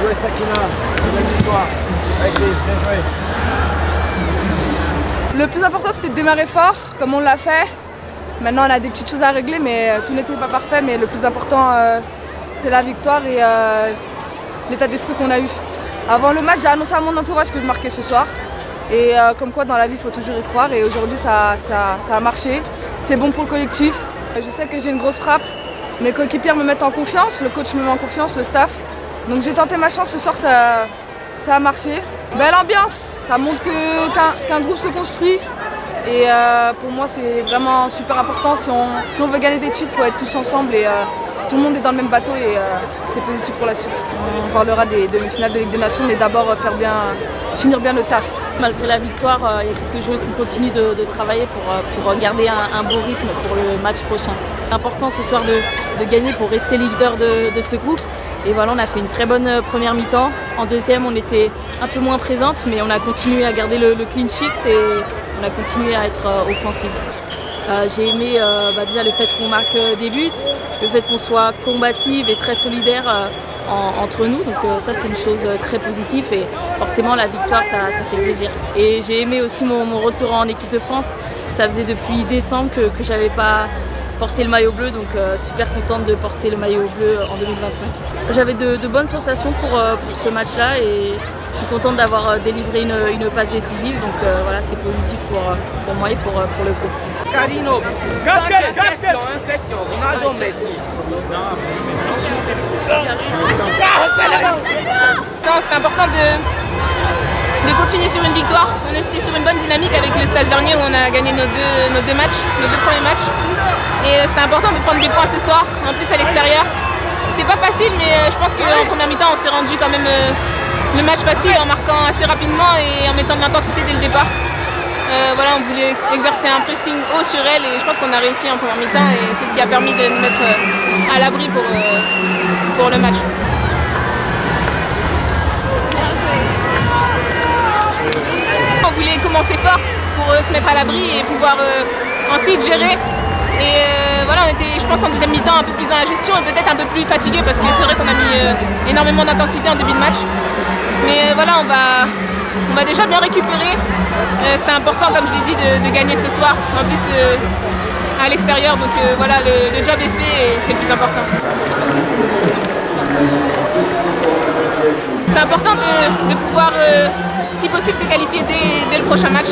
joué Sakina, c'est la victoire. Avec bien joué. Le plus important c'était de démarrer fort, comme on l'a fait. Maintenant on a des petites choses à régler, mais tout n'était pas parfait. Mais le plus important c'est la victoire et l'état d'esprit qu'on a eu. Avant le match, j'ai annoncé à mon entourage que je marquais ce soir. Et comme quoi dans la vie il faut toujours y croire. Et aujourd'hui ça a marché. C'est bon pour le collectif. Je sais que j'ai une grosse frappe. Mes coéquipiers me mettent en confiance, le coach me met en confiance, le staff. Donc j'ai tenté ma chance ce soir, ça a marché. Belle ambiance, ça montre qu'un groupe se construit. Et pour moi c'est vraiment super important. Si on veut gagner des titres, il faut être tous ensemble et tout le monde est dans le même bateau et c'est positif pour la suite. On parlera des demi-finales de Ligue des Nations, mais d'abord finir bien le taf. Malgré la victoire, il y a quelques joueuses qui continuent de travailler pour garder un beau rythme pour le match prochain. C'est important ce soir de gagner pour rester leader de ce groupe. Et voilà, on a fait une très bonne première mi-temps. En deuxième, on était un peu moins présente, mais on a continué à garder le clean sheet et on a continué à être offensive. J'ai aimé déjà le fait qu'on marque des buts, le fait qu'on soit combative et très solidaire entre nous. Donc ça c'est une chose très positive et forcément la victoire ça fait plaisir. Et j'ai aimé aussi mon retour en équipe de France. Ça faisait depuis décembre que je n'avais pas porté le maillot bleu, donc super contente de porter le maillot bleu en 2025. J'avais de bonnes sensations pour ce match-là et je suis contente d'avoir délivré une passe décisive, donc voilà, c'est positif pour moi et pour le groupe. Carino, question, Ronaldo ou Messi? C'est important de continuer sur une victoire. On était sur une bonne dynamique avec le stage dernier où on a gagné nos deux premiers matchs. Et c'était important de prendre des points ce soir, en plus à l'extérieur. C'était pas facile, mais je pense qu'en première mi-temps, on s'est rendu quand même le match facile en marquant assez rapidement et en mettant de l'intensité dès le départ. Voilà, on voulait exercer un pressing haut sur elle et je pense qu'on a réussi en première mi-temps et c'est ce qui a permis de nous mettre à l'abri pour le match. On voulait commencer fort pour se mettre à l'abri et pouvoir ensuite gérer. Et voilà, on était, je pense, en deuxième mi-temps un peu plus dans la gestion et peut-être un peu plus fatigué parce que c'est vrai qu'on a mis énormément d'intensité en début de match. Mais voilà, on va déjà bien récupérer. C'était important, comme je l'ai dit, de gagner ce soir. En plus, à l'extérieur, donc voilà, le job est fait et c'est le plus important. C'est important de pouvoir, si possible, se qualifier dès le prochain match.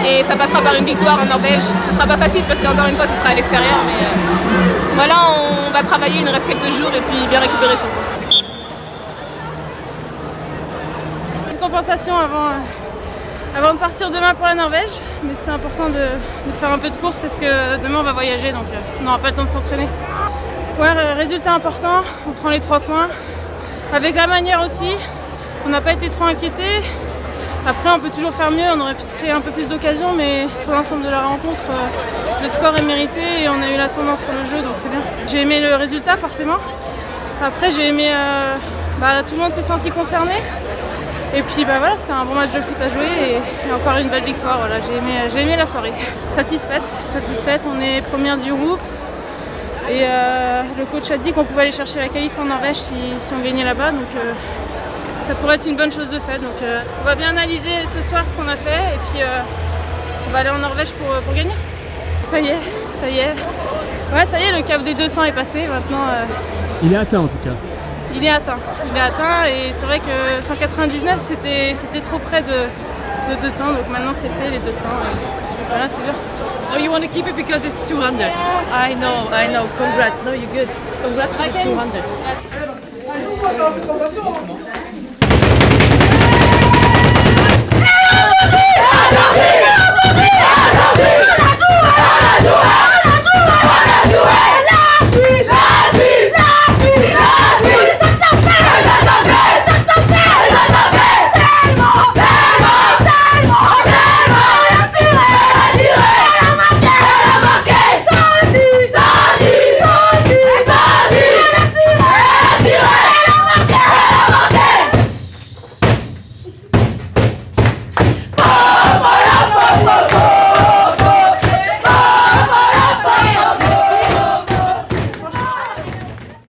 Et ça passera par une victoire en Norvège. Ce ne sera pas facile parce qu'encore une fois, ce sera à l'extérieur. Mais voilà, on va travailler, il nous reste quelques jours et puis bien récupérer son temps. Une compensation avant de partir demain pour la Norvège, mais c'était important de faire un peu de course parce que demain on va voyager, donc on n'aura pas le temps de s'entraîner. Ouais, résultat important, on prend les 3 points. Avec la manière aussi, on n'a pas été trop inquiétés. Après on peut toujours faire mieux, on aurait pu se créer un peu plus d'occasions, mais sur l'ensemble de la rencontre, le score est mérité et on a eu l'ascendant sur le jeu, donc c'est bien. J'ai aimé le résultat forcément. Après j'ai aimé, tout le monde s'est senti concerné. Et puis voilà, c'était un bon match de foot à jouer et encore une belle victoire. Voilà, j'ai aimé la soirée. Satisfaite, on est première du groupe. Et le coach a dit qu'on pouvait aller chercher la qualif en Norvège si on gagnait là-bas. Donc ça pourrait être une bonne chose de fait. Donc on va bien analyser ce soir ce qu'on a fait et puis on va aller en Norvège pour gagner. Ça y est. Ouais, ça y est, le cap des 200 est passé. Maintenant, il est atteint en tout cas. Il est atteint et c'est vrai que 199 c'était trop près de 200, donc maintenant c'est fait les 200 et voilà, c'est bien. Oh, you want to keep it because it's 200. I know. Congrats. No, you're good. Congrats for the 200.